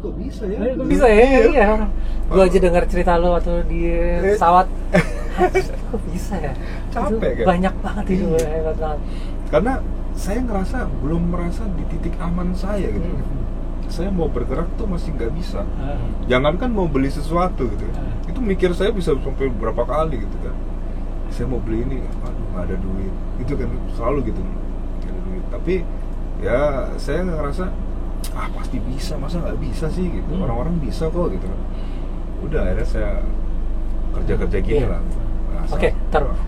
Kok bisa ya? Kok bisa ya? Iya. Gue aja dengar cerita lo atau di pesawat. Kok bisa ya? Capek itu kan? banyak banget itu, hebat banget. Karena saya ngerasa belum merasa di titik aman saya gitu. Saya mau bergerak tuh masih nggak bisa. Jangankan mau beli sesuatu gitu. Itu mikir saya bisa sampai berapa kali gitu kan. Saya mau beli ini, aduh nggak ada duit. Itu kan selalu gitu. Nggak ada duit. Tapi ya saya ngerasa pasti bisa, masa nggak bisa sih gitu. Orang-orang bisa kok gitu kan. Udah akhirnya saya kerja gini lah. Oke,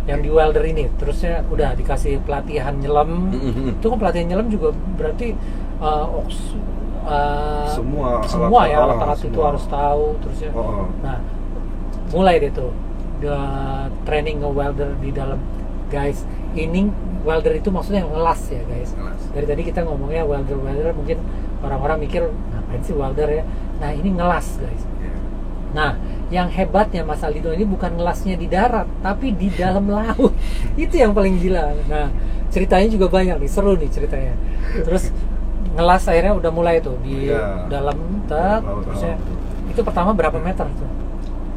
yang di welder ini, terusnya udah dikasih pelatihan nyelam. Itu kan pelatihan nyelam juga berarti semua ya alat-alat itu harus tahu terusnya. Nah, mulai deh tuh training nge-welder di dalam. Guys, ini welder itu maksudnya ngelas ya guys. Dari tadi kita ngomongnya welder mungkin orang-orang mikir ngapain sih welder ya. Nah, ini ngelas guys. Nah, yang hebatnya Mas Aldino ini bukan ngelasnya di darat, tapi di dalam laut. Itu yang paling gila. Nah, ceritanya juga banyak nih, seru nih ceritanya. Terus ngelas akhirnya udah mulai tuh di dalam terusnya. Itu pertama berapa meter tuh?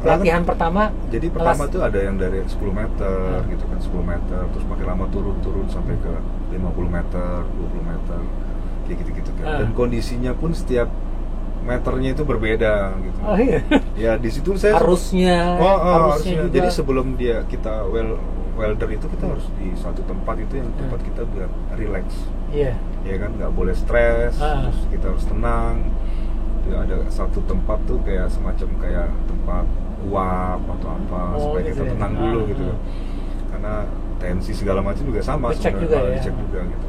Latihan pertama. Jadi pertama tuh ada yang dari 10 meter gitu kan, 10 meter, terus makin lama turun sampai ke 50 meter, 20 meter, kayak gitu-gitu kan. Dan kondisinya pun setiap meternya itu berbeda gitu. Oh iya. Ya di situ saya harusnya juga. Jadi sebelum kita welder itu kita harus di satu tempat itu yang tempat kita biar relax. Iya. Ya kan, nggak boleh stres, terus kita harus tenang. Ya, ada satu tempat tuh kayak semacam kayak tempat uap atau apa supaya gitu kita tenang dulu gitu. Karena tensi segala macam juga sama dicek juga ya. Dicek juga gitu.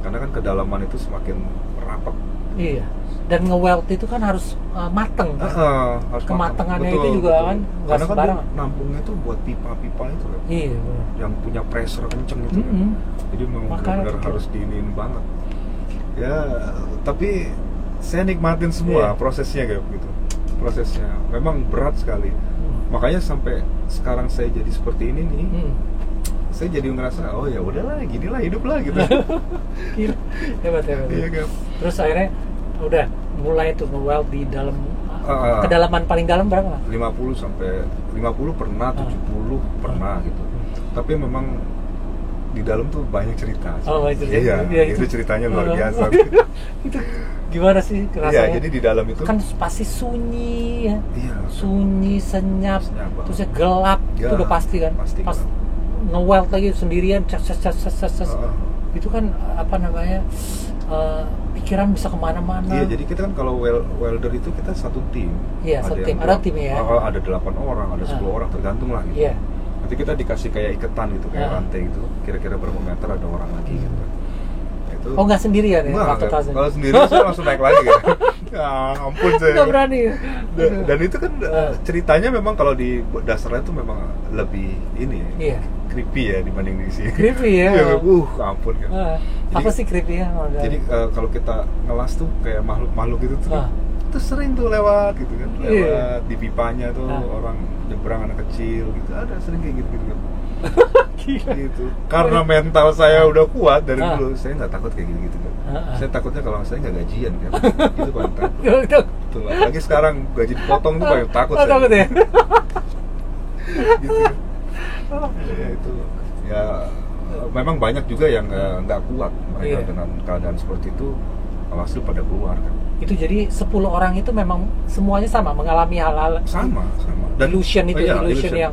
Karena kan kedalaman itu semakin rapat. Iya. Dan nge-weld itu kan harus mateng kan? Harus kematangannya mateng. Itu juga kan nggak sembarangan. Karena kan nampungnya itu buat pipa-pipa itu kan. Iya. Yang punya pressure kenceng itu kan. Jadi memang benar-benar harus diinin banget. Ya, tapi saya nikmatin semua prosesnya kayak gitu. Prosesnya memang berat sekali. Makanya sampai sekarang saya jadi seperti ini nih. Saya jadi ngerasa oh ya udahlah, ginilah hidup lah gitu. Hebat. Iya kan. Terus akhirnya udah mulai tuh nge-weld di dalam kedalaman paling dalam berapa? 50 pernah, 70 pernah gitu. Tapi memang di dalam tuh banyak cerita. Banyak cerita. Iya, itu ceritanya luar biasa. Itu gimana sih rasanya? Iya, jadi di dalam itu kan pasti sunyi ya. Iya. Sunyi, senyap. Terusnya gelap. Itu udah pasti kan. Pas nge-weld lagi sendirian, cas. Itu kan apa namanya? Pikiran bisa kemana-mana. Iya, jadi kita kan kalau welder itu kita satu tim. Iya, satu tim. Ada tim ya. Ada 8 orang, ada 10 orang tergantung lah gitu. Iya. Nanti kita dikasih kayak iketan gitu, kayak rantai gitu. Kira-kira berapa meter ada orang lagi gitu. Itu. Oh, nggak sendirian ya? Kalau sendirian saya langsung naik lagi kan. Ya ampun saya. Nggak berani. Dan itu kan ceritanya memang kalau di dasarnya itu memang lebih ini ya. Iya. Creepy ya dibanding di sini. Creepy ya. Ampun kan. Apa sih creepy ya? Jadi kalau kita ngelas tuh kayak makhluk gitu tuh. Itu sering tuh lewat gitu kan. Lewat di pipanya tuh orang nyebrang, anak kecil gitu. Ada sering kayak gitu kan. Gitu. Karena mental saya udah kuat dari dulu, saya nggak takut kayak gitu kan. Saya takutnya kalau saya nggak gajian kan. Itu paling takut. Tuh, lagi sekarang gaji dipotong tuh paling takut saya. Takut ya? Gitu. Ya itu ya memang banyak juga yang nggak kuat mereka dengan keadaan seperti itu, alhasil pada keluar kan. Itu jadi 10 orang itu memang semuanya sama mengalami hal-hal sama dan illusion itu illusion yang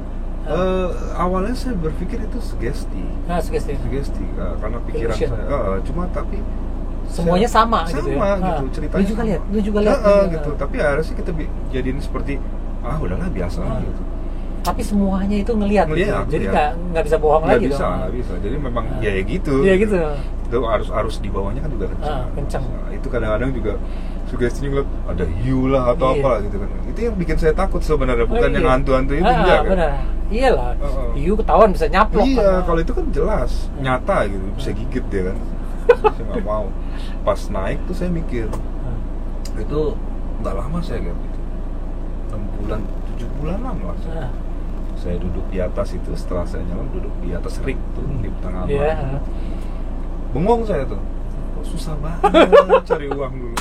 awalnya saya berpikir itu sugesti karena pikiran illusion. Saya cuma tapi semuanya sama gitu ya? Gitu ceritanya lu juga lihat gitu. Tapi harusnya kita jadiin seperti udahlah biasa gitu. Tapi semuanya itu ngelihat gitu. Jadi nggak bisa bohong lagi dong. Nggak bisa. Jadi memang ya gitu. Iya gitu. Itu arus di bawahnya kan juga kencang. Nah, itu kadang-kadang juga sugestinya ngeliat ada hiu lah atau apa gitu kan. Itu yang bikin saya takut sebenarnya, bukan yang hantu-hantu itu enggak kan. Benar. Iyalah. Hiu ketahuan bisa nyaplok. Iya, kalau itu kan jelas, nyata gitu, bisa gigit dia kan. Saya nggak mau. Pas naik tuh saya mikir, itu nggak lama saya gitu. 6 bulan, 7 bulan lah. Saya duduk di atas itu, setelah saya nyelam duduk di atas rig tuh di tengah laut. bengong saya tuh, kok susah banget cari uang dulu.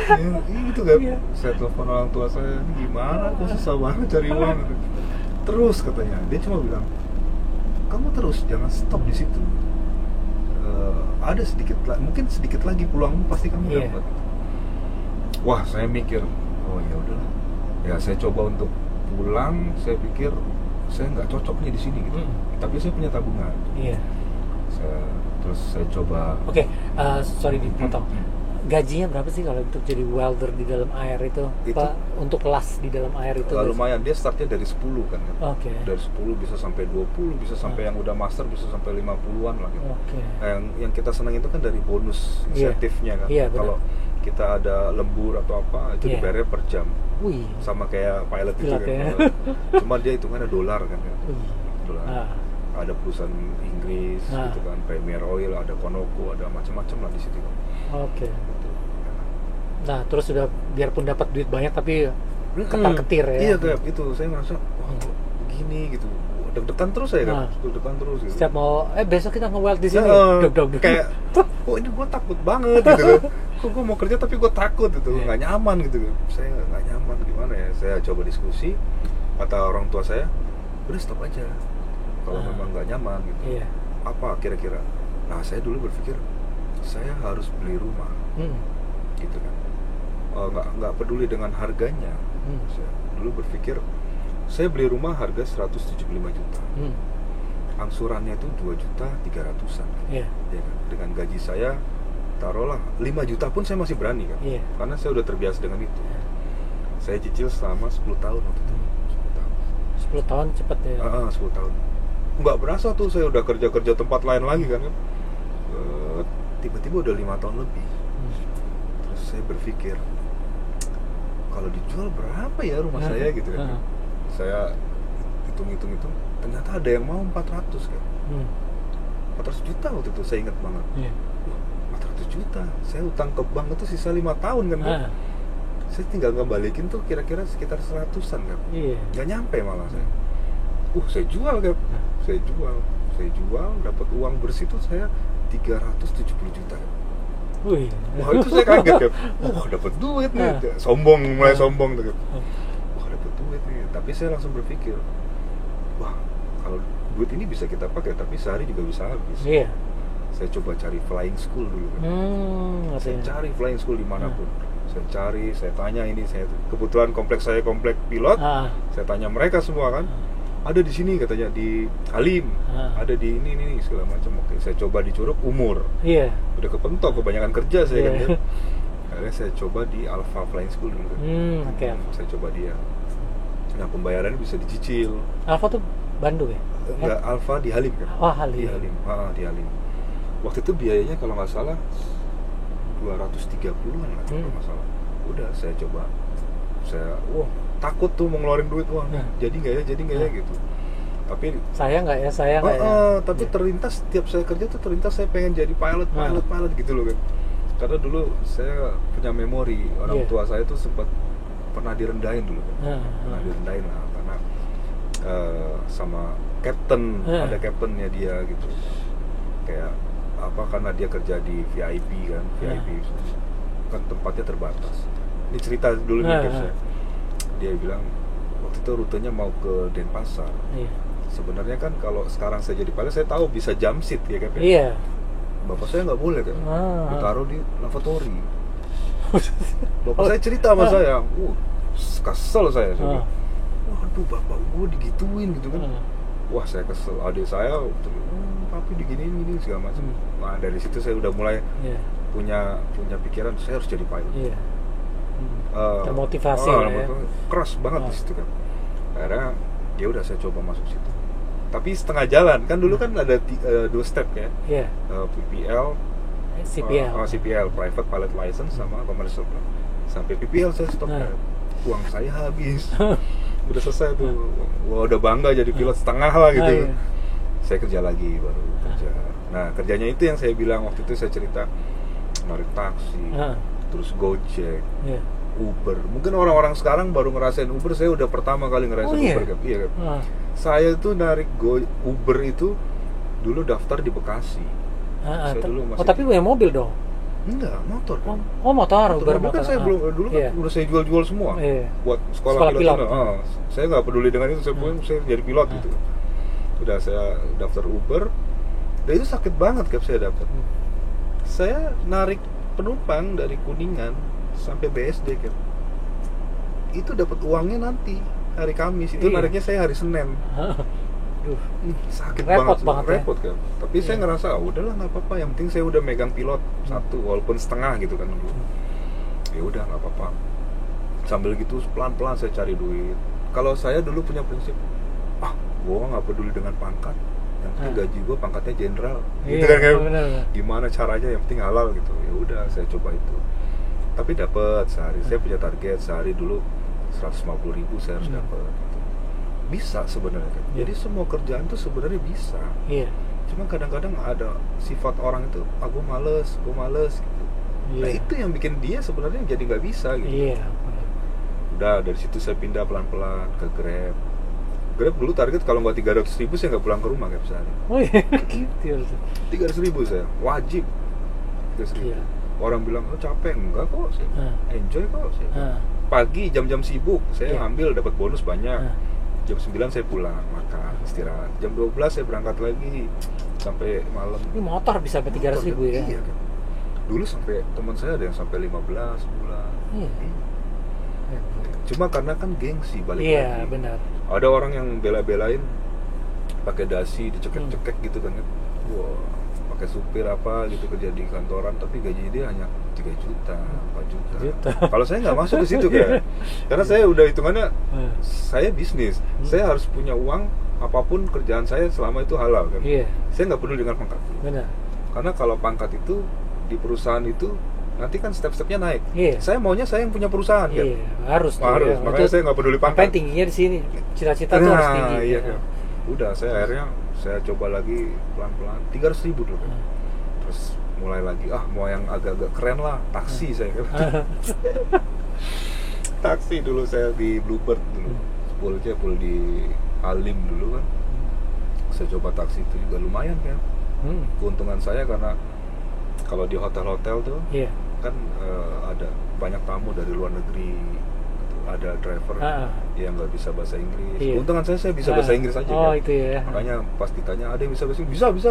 Ya, itu kan, saya telepon orang tua saya, ini gimana, kok susah banget cari uang. Terus katanya, dia cuma bilang, kamu terus jangan stop di situ. Ada mungkin sedikit lagi peluangmu pasti kamu dapat. Wah, saya mikir, oh ya udahlah, ya saya coba untuk pulang. Saya pikir saya nggak cocok nih di sini gitu. Tapi saya punya tabungan. Terus saya coba. Oke, sorry dipotong. Gajinya berapa sih kalau untuk jadi welder di dalam air itu? Untuk kelas di dalam air itu? Lumayan, dia startnya dari 10 kan. Dari 10 bisa sampai 20, bisa sampai yang udah master bisa sampai 50-an lah gitu. Yang kita senang itu kan dari bonus insentifnya kan. Kalau kita ada lembur atau apa, itu dibayarnya per jam. Sama kayak pilot itu kan. Cuma dia hitungannya dolar kan. Dolar. Ada perusahaan Inggris gitu kan, Premier Oil, ada Conoco, ada macam-macam lah di situ kan. Nah, terus sudah biarpun dapat duit banyak tapi ketar-ketir ya. Iya, kayak itu saya merasa wah kok begini gitu. Deg-degan terus saya kan. Deg-degan terus gitu. Setiap mau besok kita nge-weld di sini. Deg-deg. Kayak oh ini gue takut banget gitu. Kok gue mau kerja tapi gue takut gitu. Nggak nyaman gitu. Saya nggak nyaman gimana ya. Saya coba diskusi, kata orang tua saya, udah stop aja. Kalau memang nggak nyaman gitu. Apa kira-kira? Nah, saya dulu berpikir saya harus beli rumah. Gitu kan. Nggak peduli dengan harganya. Saya dulu berpikir saya beli rumah harga 175 juta. Angsurannya itu 2.300.000-an. Ya kan? Dengan gaji saya taruhlah 5 juta pun saya masih berani kan. Karena saya udah terbiasa dengan itu. Saya cicil selama 10 tahun waktu itu. 10 tahun cepat ya. 10 tahun. Nggak berasa tuh saya udah kerja tempat lain lagi kan. Tiba-tiba udah 5 tahun lebih. Terus saya berpikir kalau dijual berapa ya rumah saya gitu kan. Saya hitung ternyata ada yang mau 400 kan. 400 juta waktu itu saya ingat banget. 400 juta. Saya utang ke bank itu sisa 5 tahun kan. Saya tinggal ngebalikin tuh kira-kira sekitar 100-an kan. Nggak nyampe malah saya. Saya jual kan. Saya jual dapat uang bersih tuh saya 370 juta kan. Wah, itu saya kaget kan. Dapat duit nih. Mulai sombong tuh kan. Dapat duit nih. Tapi saya langsung berpikir, wah, kalau duit ini bisa kita pakai tapi sehari juga bisa habis. Saya coba cari flying school dulu kan. Saya cari flying school dimanapun. Saya tanya ini, kebetulan kompleks saya kompleks pilot. Saya tanya mereka semua kan. Ada di sini katanya di Halim, ada di ini segala macam. Oke, saya coba di Curug umur. Udah kepentok kebanyakan kerja saya kan. Akhirnya saya coba di Alpha Flying School dulu kan. Saya coba dia. Nah, pembayarannya bisa dicicil. Alpha tuh Bandung ya? Enggak, Alpha di Halim kan. Halim. Di Halim. Di Halim. Waktu itu biayanya kalau nggak salah 230-an lah kalau nggak salah. Udah saya coba. Takut tuh mau ngeluarin duit, jadi nggak ya gitu. Tapi sayang nggak ya. Tapi terlintas setiap saya kerja tuh saya pengen jadi pilot gitu loh kan. Karena dulu saya punya memori orang tua saya tuh sempat pernah direndahin dulu kan. Pernah direndahin lah karena sama captain, ada captainnya dia gitu. Kayak apa, karena dia kerja di VIP kan, VIP kan tempatnya terbatas. Ini cerita dulu nih saya. Dia bilang waktu itu rutenya mau ke Denpasar. Sebenarnya kan kalau sekarang saya jadi pilot saya tahu bisa jump seat ya kan. Bapak saya nggak boleh kan. Ditaruh di lavatory. Bapak saya cerita sama saya, kesel saya. Waduh, bapak gue digituin gitu kan. Wah, saya kesel. Adik saya, papi diginiin gini segala macam. Nah, dari situ saya udah mulai punya pikiran saya harus jadi pilot. Termotivasi keras banget di situ kan. Akhirnya ya udah saya coba masuk situ. Tapi setengah jalan kan dulu kan ada 2 step ya. PPL, CPL, Private Pilot License sama Commercial. Sampai PPL saya stop. Uang saya habis. Udah selesai tuh. Wah, udah bangga jadi pilot setengah lah gitu. Saya kerja lagi baru kerja. Nah, kerjanya itu yang saya bilang waktu itu saya cerita narik taksi. Terus Gojek, Uber. Mungkin orang-orang sekarang baru ngerasain Uber, saya udah pertama kali ngerasain Uber kan. Iya kan. Saya tuh narik Uber itu dulu daftar di Bekasi. Saya dulu masih. Oh, tapi punya mobil dong? Enggak, motor. Oh, motor. Motor kan saya belum dulu kan udah saya jual semua. Buat sekolah pilot. Saya nggak peduli dengan itu, saya jadi pilot gitu. Udah saya daftar Uber. Dan itu sakit banget Cap saya dapat. Saya narik penumpang dari Kuningan sampai BSD Cap. Itu dapat uangnya nanti hari Kamis. Itu nariknya saya hari Senin. Sakit repot banget kan. Tapi saya ngerasa udahlah nggak apa-apa, yang penting saya udah megang pilot satu walaupun setengah gitu kan dulu. Ya udah nggak apa-apa. Sambil gitu pelan-pelan saya cari duit. Kalau saya dulu punya prinsip, gua nggak peduli dengan pangkat, yang penting gaji gua pangkatnya jenderal. Gitu kan kayak gimana caranya yang penting halal gitu. Ya udah saya coba itu. Tapi dapat sehari. Saya punya target sehari dulu 150.000 saya harus dapat. Bisa sebenarnya kan. Jadi semua kerjaan tuh sebenarnya bisa. Cuma kadang-kadang ada sifat orang itu, gue males gitu. Nah itu yang bikin dia sebenarnya jadi nggak bisa gitu. Udah dari situ saya pindah pelan-pelan ke Grab. Grab dulu target kalau nggak 300.000 saya nggak pulang ke rumah kayak sehari. Oh iya, gitu. 300.000 saya wajib. 300.000. Orang bilang capek, enggak kok. Enjoy kok. Pagi jam-jam sibuk saya ambil dapat bonus banyak. Jam 9 saya pulang, makan, istirahat. Jam 12 saya berangkat lagi sampai malam. Ini motor bisa sampai 300.000 ya? Iya kan. Dulu sampai teman saya ada yang sampai 15 bulan. Cuma karena kan gengsi balik lagi. Iya, benar. Ada orang yang bela-belain pakai dasi, dicekek-cekek gitu kan. Wah, pakai supir apa gitu kerja di kantoran, tapi gaji dia hanya 3 juta, 4 juta. Kalau saya nggak masuk ke situ kan. Karena saya udah hitungannya saya bisnis. Saya harus punya uang apapun kerjaan saya selama itu halal kan. Saya nggak peduli dengan pangkat. Benar. Karena kalau pangkat itu di perusahaan itu nanti kan step-stepnya naik. Saya maunya saya yang punya perusahaan kan. Harus. Makanya saya nggak peduli pangkat. Apa tingginya di sini? Cita-cita tuh harus tinggi. Kan. Udah saya akhirnya saya coba lagi pelan-pelan 300.000 dulu kan. Terus mulai lagi mau yang agak-agak keren lah, taksi saya kan. Taksi dulu saya di Bluebird dulu. Full di Halim dulu kan. Saya coba taksi itu juga lumayan kan. Keuntungan saya karena kalau di hotel-hotel tuh kan ada banyak tamu dari luar negeri, ada driver yang nggak bisa bahasa Inggris. Keuntungan saya bisa bahasa Inggris aja kan. Itu ya. Makanya pas ditanya ada yang bisa bahasa Inggris, bisa.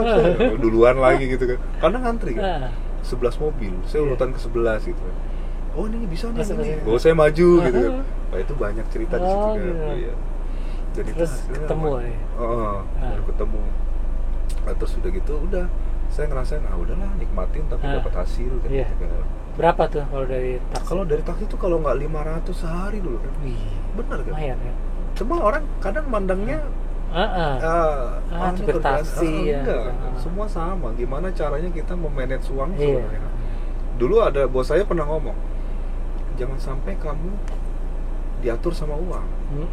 Duluan lagi gitu kan. Karena ngantri kan. 11 mobil, saya urutan ke 11 gitu kan. Oh ini bisa nih, ini. Saya maju gitu kan. Nah itu banyak cerita di situ kan. Iya. Dan terus itu ketemu baru ketemu. Nah, terus udah gitu udah saya ngerasain udahlah nikmatin tapi dapat hasil kan gitu kan. Berapa tuh kalau dari taksi? Kalau dari taksi itu kalau nggak 500 sehari dulu kan. Bener kan? Lumayan ya. Cuma orang kadang mandangnya supir taksi enggak. Semua sama. Gimana caranya kita memanage uang sebenarnya. Dulu ada bos saya pernah ngomong, jangan sampai kamu diatur sama uang,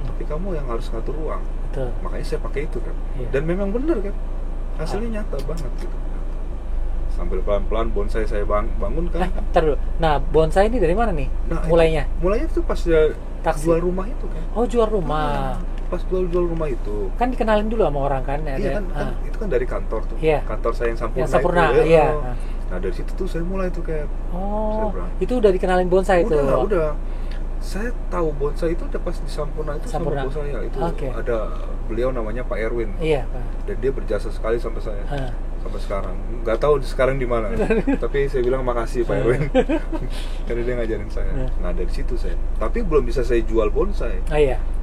tapi kamu yang harus ngatur uang. Betul. Makanya saya pakai itu kan. Dan memang bener kan. Hasilnya nyata banget gitu. Sambil pelan-pelan bonsai saya bangun kan. Ntar dulu. Nah, bonsai ini dari mana nih? Mulainya tuh pas jual rumah itu kan. Oh, jual rumah. Pas jual rumah itu. Kan dikenalin dulu sama orang kan. Iya kan, itu kan dari kantor tuh. Kantor saya yang Sampurna. Nah, dari situ tuh saya mulai tuh kayak. Itu udah dikenalin bonsai itu. Udah. Saya tahu bonsai itu udah pas di Sampurna itu sama bos saya itu ada beliau namanya Pak Erwin. Pak. Dan dia berjasa sekali sampai saya. Sampai sekarang. Nggak tahu sekarang di mana. Tapi saya bilang makasih Pak Erwin. Karena dia ngajarin saya. Nah, dari situ saya. Tapi belum bisa saya jual bonsai.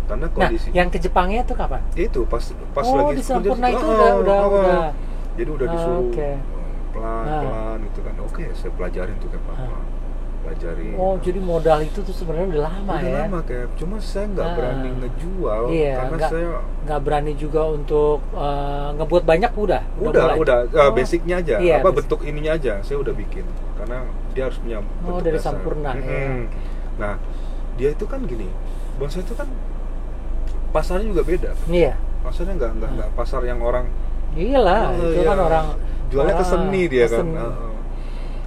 Karena kondisi. Nah, yang ke Jepangnya itu kapan? Itu pas lagi di Sampurna itu udah. Jadi udah disuruh pelan-pelan itu kan. Saya pelajarin tuh kayak pelan-pelan. Pelajari. Jadi modal itu tuh sebenarnya udah lama ya. Udah lama kayak. Cuma saya nggak berani ngejual karena saya nggak berani juga untuk ngebuat banyak udah. Basicnya aja. Bentuk ininya aja. Saya udah bikin. Karena dia harus punya bentuk dari dasar. Sampurna. Nah, dia itu kan gini. Bonsai itu kan pasarnya juga beda. Pasarnya nggak pasar yang orang. Iyalah, itu kan orang jualnya ke seni dia kan.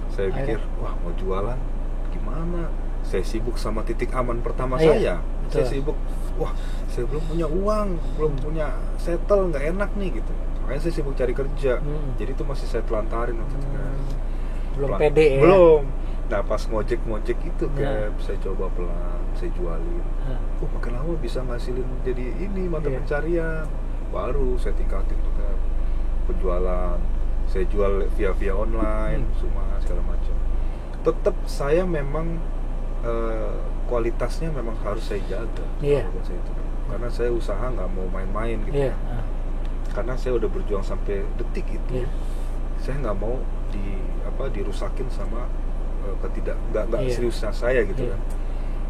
Saya pikir, wah mau jualan gimana? Saya sibuk sama titik aman pertama saya. Saya sibuk, wah saya belum punya uang, belum punya settle, nggak enak nih gitu. makanya saya sibuk cari kerja. Jadi itu masih saya telantarin waktu itu kan. Belum pede ya? Belum. Nah pas ngojek itu kayak saya coba pelan, saya jualin. Makin lama bisa ngasilin jadi ini mata pencarian. Baru saya tingkatin tuh kayak penjualan. Saya jual via online, semua segala macam. Tetap saya memang kualitasnya memang harus saya jaga. Buat saya itu. Karena saya usaha nggak mau main-main gitu. Karena saya udah berjuang sampai detik itu. Saya nggak mau dirusakin sama nggak seriusnya saya gitu kan.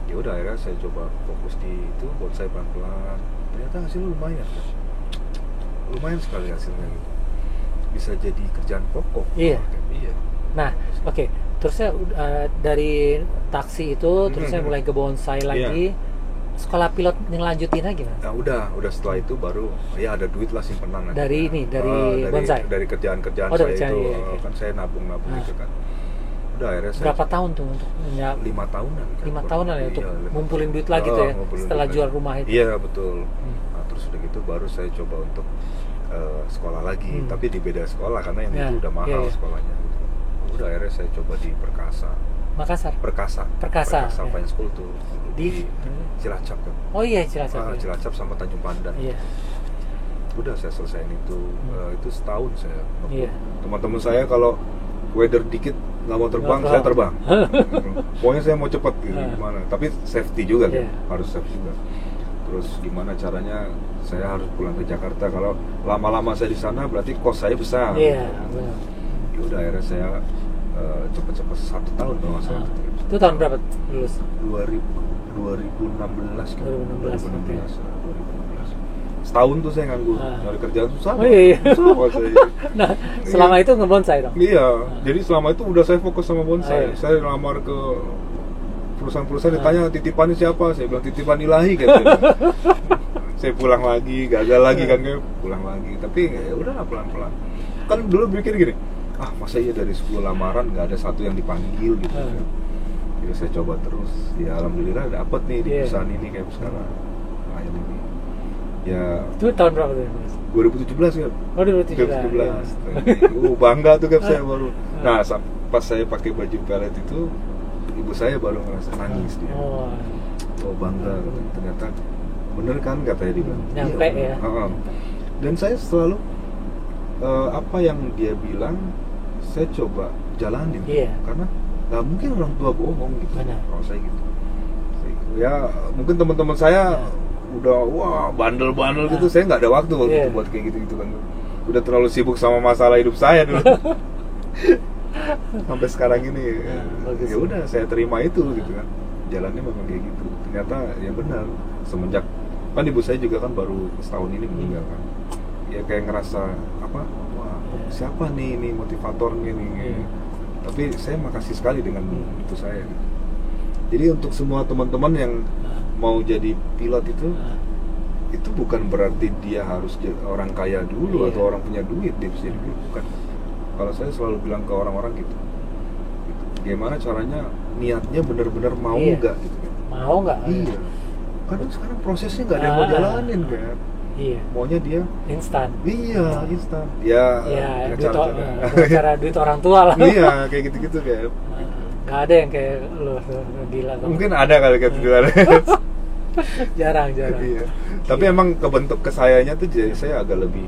Ya udah akhirnya saya coba fokus di itu, buat saya pelan-pelan. Ternyata hasilnya lumayan kan. Lumayan sekali hasilnya gitu. Bisa jadi kerjaan pokok. Nah, oke. Terus saya dari taksi itu, terus saya mulai ke bonsai lagi. Sekolah pilot lanjutin lagi mas? Nah udah setelah itu baru ya ada duit lah simpenan dari bonsai? Dari kerjaan-kerjaan saya itu kan saya nabung gitu kan. Udah akhirnya saya berapa tahun tuh untuk 5 tahunan kan? 5 tahunan ya untuk ngumpulin duit lagi tuh ya setelah jual rumah itu? Iya betul. Nah, terus udah gitu baru saya coba untuk sekolah lagi, tapi di beda sekolah karena yang itu udah mahal sekolahnya gitu. Udah akhirnya saya coba di Perkasa Fine School tuh di Cilacap kan. Oh iya Cilacap. Cilacap sama Tanjung Pandan. Udah saya selesaiin itu. Itu setahun saya. Teman-teman saya kalau weather dikit nggak mau terbang, saya terbang. Pokoknya saya mau cepet gitu gimana. Tapi safety juga kan, harus safety juga. Terus gimana caranya saya harus pulang ke Jakarta. Kalau lama-lama saya di sana berarti kos saya besar. Udah akhirnya saya cepet-cepet 1 tahun kalau nggak salah. Itu tahun berapa lulus? 2016 kan. 2016. Setahun tuh saya nganggur, nyari kerjaan susah. Susah saya. Nah, selama itu ngebonsai dong? Iya, jadi selama itu udah saya fokus sama bonsai. Saya lamar ke perusahaan-perusahaan, ditanya titipannya siapa? Saya bilang titipan ilahi kan. Saya pulang lagi, gagal lagi kan, kayak pulang lagi. Tapi ya udah pelan-pelan. Kan dulu pikir gini, masa iya dari 10 lamaran nggak ada satu yang dipanggil gitu kan. Jadi saya coba terus, ya alhamdulillah dapet nih di perusahaan ini kayak sekarang. Nah ini ya. Itu tahun berapa tuh? 2017 kan. Oh 2017. Bangga tuh kan saya baru. Nah pas saya pakai baju pelet itu, ibu saya baru ngerasa nangis dia. Bangga, ternyata bener kan katanya dia bilang. Nyampe ya. Dan saya selalu apa yang dia bilang saya coba jalanin. Karena nggak mungkin orang tua bohong gitu. Kalau saya gitu. Ya mungkin teman-teman saya udah bandel-bandel gitu, saya nggak ada waktu itu buat kayak gitu kan. Udah terlalu sibuk sama masalah hidup saya dulu. Sampai sekarang ini ya udah saya terima itu gitu kan. Jalannya memang kayak gitu. Ternyata ya benar, semenjak kan ibu saya juga kan baru setahun ini meninggal kan. Ya kayak ngerasa siapa nih ini motivatornya nih. Tapi saya makasih sekali dengan itu saya. Jadi untuk semua teman-teman yang mau jadi pilot itu bukan berarti dia harus orang kaya dulu atau orang punya duit dia bisa jadi pilot, bukan. Kalau saya selalu bilang ke orang-orang gitu, gimana caranya niatnya benar-benar mau nggak gitu kan? Mau nggak? Iya. Karena sekarang prosesnya nggak ada yang mau jalanin kan. Maunya dia instan. Instan. Cara duit orang tua lah. Iya, kayak gitu-gitu kan. Nggak ada yang kayak lu gila. Mungkin ada kali kayak gitu. jarang. Iya. Tapi emang kebentuk kesayanya tuh jadi saya agak lebih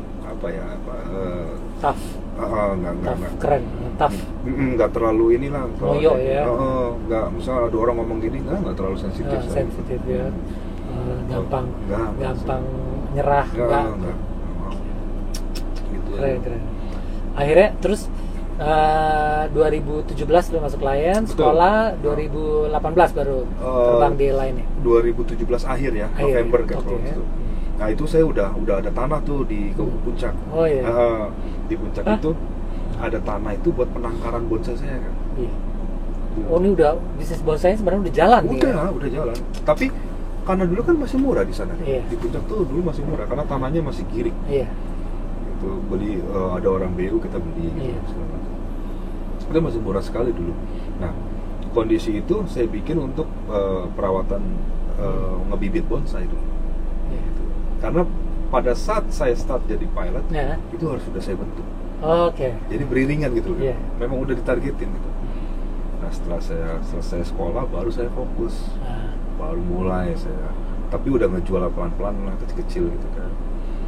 tough. Keren, tough. Nggak terlalu inilah. Ngoyo ya. Nggak, misalnya ada orang ngomong gini, nggak terlalu sensitif. Sensitif ya. Gampang nyerah. Nggak. Gitu. Keren. Akhirnya terus 2017 lu masuk Lion, sekolah 2018 baru terbang di Lion ya? 2017 akhir ya, November kan itu. Nah itu saya udah ada tanah tuh di Puncak. Di Puncak itu ada tanah itu buat penangkaran bonsai saya kan. Ini udah bisnis bonsai sebenarnya udah jalan. Udah jalan. Tapi karena dulu kan masih murah di sana. Di Puncak tuh dulu masih murah karena tanahnya masih giring. Itu beli ada orang BU kita beli gitu. Itu masih murah sekali dulu. Nah kondisi itu saya bikin untuk perawatan ngebibit bonsai dulu. Karena pada saat saya start jadi pilot, itu harus sudah saya bentuk. Jadi beriringan gitu loh. Memang udah ditargetin gitu. Nah setelah saya selesai sekolah baru saya fokus, baru mulai saya. Tapi udah ngejual pelan-pelan lah, kecil-kecil gitu kan.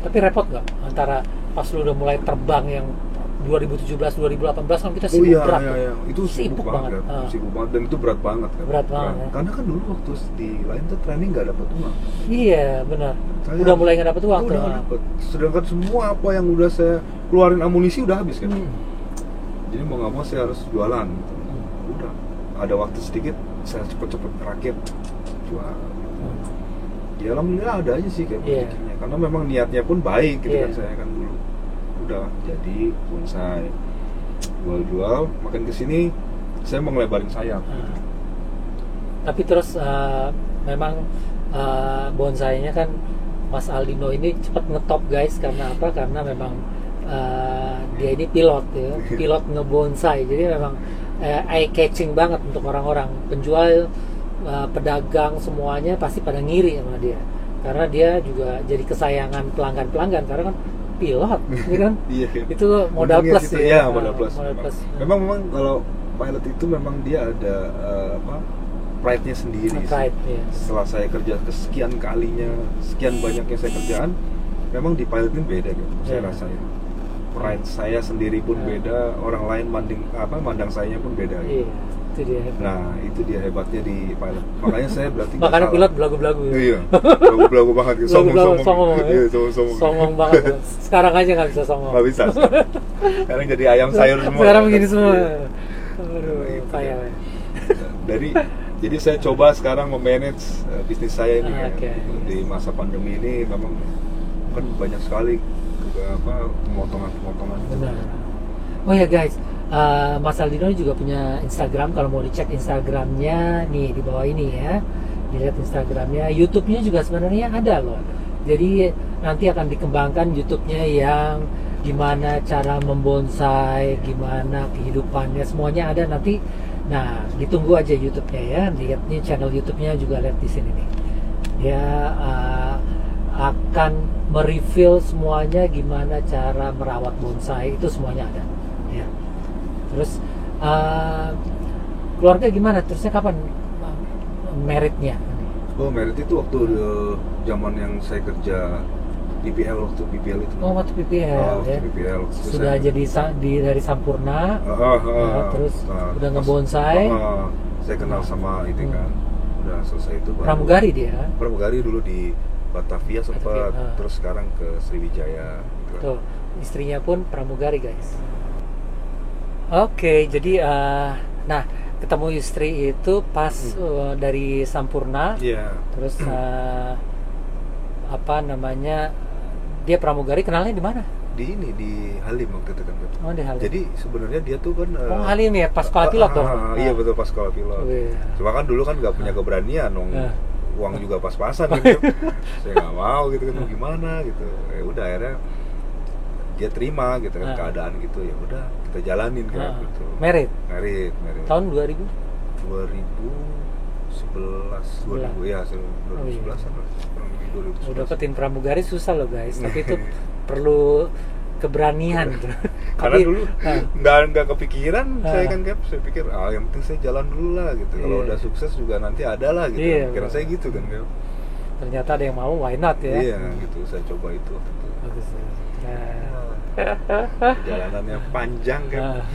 Tapi repot nggak antara pas lu udah mulai terbang yang 2017, 2018 kan kita sibuk berat. Iya. Itu sibuk banget. Sibuk banget dan itu berat banget kan. Berat banget. Ya. Karena kan dulu waktu di lain tuh training nggak dapat uang. Iya benar. Udah mulai nggak dapat uang. Udah nggak dapat. Sedangkan semua apa yang udah saya keluarin amunisi udah habis kan. Jadi mau nggak mau saya harus jualan. Udah ada waktu sedikit saya cepet-cepet rakit jual. Ya alhamdulillah ada aja sih kayak begini. Karena memang niatnya pun baik gitu kan saya kan dulu. Udah jadi bonsai jual makin kesini saya mau ngelebarin sayap gitu. Tapi terus memang bonsainya kan Mas Aldino ini cepat ngetop guys. Karena apa? Karena memang dia ini pilot ya, pilot ngebonsai. Jadi memang eye catching banget untuk orang-orang penjual, pedagang semuanya pasti pada ngiri sama dia. Karena dia juga jadi kesayangan pelanggan-pelanggan karena kan pilot, gitu kan? Itu modal plus gitu, ya. Modal plus. Memang kalau pilot itu memang dia ada pride-nya sendiri. Setelah saya kerja kesekian kalinya, sekian banyaknya saya kerjaan, memang di pilot ini beda gitu. Saya rasain. Pride saya sendiri pun beda, orang lain mandang saya pun beda gitu. Itu dia. Nah, itu dia hebatnya di pilot. Makanya saya berarti makanya pilot belagu-belagu. Iya. Belagu-belagu banget gitu. Songong. Iya, songong banget. Sekarang aja nggak bisa songong. Nggak bisa. Sekarang jadi ayam sayur semua. Sekarang begini semua. Aduh, payah. Jadi saya coba sekarang memanage bisnis saya ini di masa pandemi ini memang kan banyak sekali pemotongan. Benar. Oh ya guys, Mas Aldino juga punya Instagram. Kalau mau dicek Instagramnya nih di bawah ini ya, dilihat Instagramnya. YouTube-nya juga sebenarnya ada loh. Jadi nanti akan dikembangkan YouTube-nya yang gimana cara membonsai, gimana kehidupannya, semuanya ada nanti. Nah, ditunggu aja YouTube-nya ya. Lihat nih channel YouTube-nya juga, lihat di sini nih. Dia akan mereveal semuanya gimana cara merawat bonsai, itu semuanya ada ya. Terus keluarga gimana? Terusnya kapan meritnya? Oh, merit itu waktu zaman yang saya kerja PPL, waktu PPL itu. Oh, waktu PPL ya. PPL. Sudah jadi dari Sampurna. Terus udah ngebonsai. Saya kenal sama itu kan. Udah selesai itu. Pramugari dia. Pramugari dulu di Batavia sempat, terus sekarang ke Sriwijaya. Tuh, istrinya pun pramugari guys. Oke, jadi nah ketemu istri itu pas dari Sampurna. Terus dia pramugari, kenalnya di mana? Di Halim waktu itu kan. Oh, di Halim. Jadi sebenarnya dia tuh kan Halim ya, pas sekolah pilot dong. Iya betul, pas sekolah pilot. Cuma kan dulu kan nggak punya keberanian dong. Uang juga pas-pasan gitu. Saya nggak mau gitu kan, gimana gitu. Ya udah akhirnya dia terima gitu kan, keadaan gitu. Ya udah kita jalanin kan gitu. Merit. Tahun 2000? 2011 ya, 2011-an lah. Udah dapetin pramugari susah loh guys, tapi itu perlu keberanian gitu. Karena dulu nggak kepikiran saya kan, saya pikir yang penting saya jalan dulu lah gitu. Kalau udah sukses juga nanti ada lah gitu. Pikiran saya gitu kan. Ternyata ada yang mau, why not ya? Iya gitu, saya coba itu waktu itu. Bagus ya. Jalanannya panjang kan.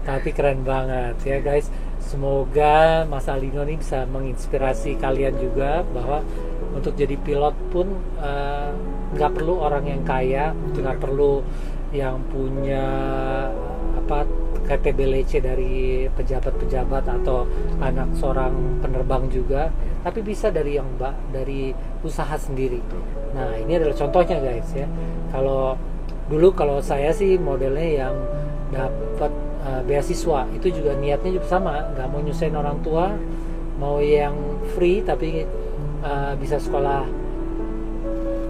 Tapi keren banget ya guys. Semoga Mas Aldino ini bisa menginspirasi kalian juga bahwa untuk jadi pilot pun nggak perlu orang yang kaya, nggak perlu yang punya KTBLC dari pejabat-pejabat atau anak seorang penerbang juga, tapi bisa dari dari usaha sendiri. Nah, ini adalah contohnya guys ya. Kalau saya sih modelnya yang dapat beasiswa, itu juga niatnya juga sama, nggak mau nyusahin orang tua, mau yang free tapi bisa sekolah.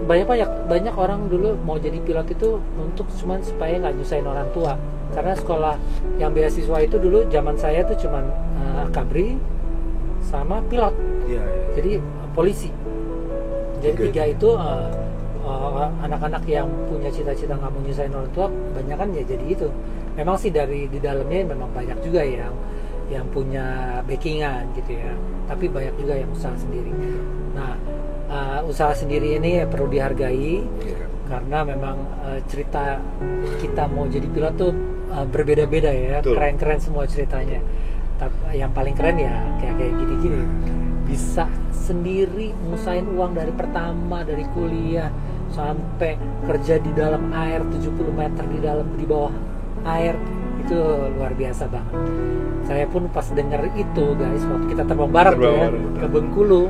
Banyak orang dulu mau jadi pilot itu untuk cuman supaya nggak nyusahin orang tua, karena sekolah yang beasiswa itu dulu zaman saya tuh cuman akabri sama pilot. Jadi polisi. Jadi tiga itu anak-anak yang punya cita-cita nggak mau nyusahin orang tua, banyak kan ya jadi itu. Memang sih dari di dalamnya memang banyak juga yang punya backingan gitu ya, tapi banyak juga yang usaha sendiri. Nah, usaha sendiri ini perlu dihargai karena memang cerita kita mau jadi pilot tuh berbeda-beda ya. Betul. Keren-keren semua ceritanya. Tapi yang paling keren ya kayak gini-gini, bisa sendiri ngusahain uang dari pertama, dari kuliah sampai kerja di dalam air 70 meter di bawah air, itu luar biasa banget. Saya pun pas denger itu guys, waktu kita terbang bareng tuh ya ke Bengkulu,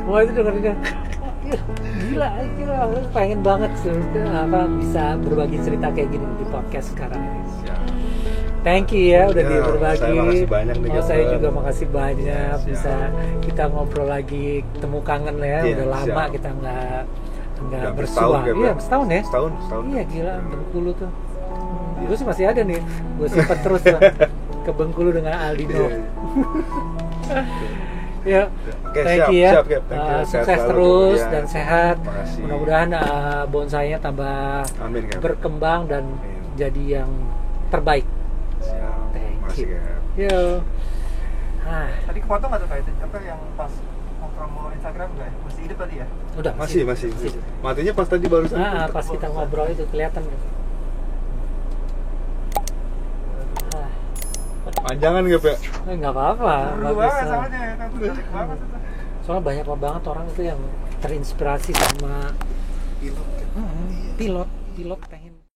wah itu dengar gila, pengen banget bisa berbagi cerita kayak gini di podcast sekarang ini. Thank you ya udah berbagi. Saya makasih banyak nih. Saya juga makasih banyak bisa kita ngobrol lagi, temu kangen ya. Udah lama kita nggak bersua. Iya, setahun ya. Setahun. Iya gila, Bengkulu tuh. Gue sih masih ada nih, gue simpan terus lah ke Bengkulu dengan Aldino. Ya, thank you ya. Sukses terus dan sehat. Mudah-mudahan bonsainya tambah berkembang dan jadi yang terbaik. Thank you. Yo. Tadi kepotong nggak tuh kayak apa yang pas promo Instagram nggak? Masih hidup tadi ya? Udah. Masih. Matinya pas tadi barusan. Pas kita ngobrol itu kelihatan. Panjangan nggak Pak? Nggak apa-apa. Bagus banget. Soalnya banyak banget orang itu yang terinspirasi sama pilot pengen